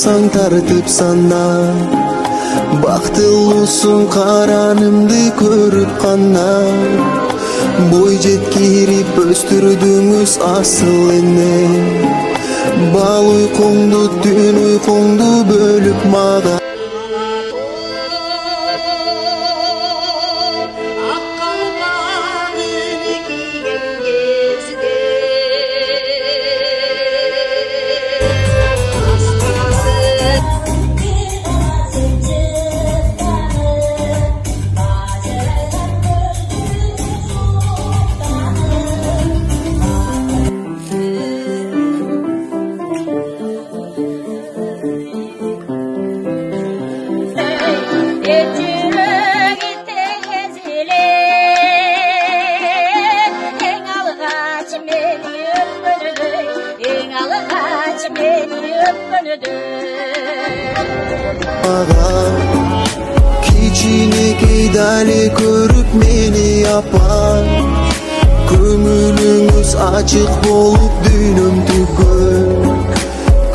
алсаң тартып сана, бактылуусуң каранымды көрүп кана. Бой жеткирип өстүрдүңүз асыл эне, бал уйкуңду түн уйкуңду бөлүп мага. Кичинекей дале көрүп мени апа, көңүлүңүз ачык болуп дүйнөм түгөл.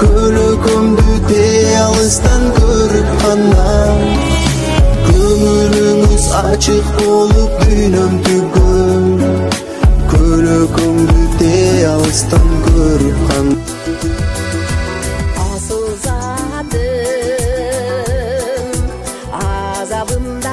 Көлөкөмдү тээ алыстан көрүп кана, көңүлүңүз ачык болуп дүйнөм түгөл. Көлөкөмдү тээ алыстан көрүп кана. Asıl zadım azabımda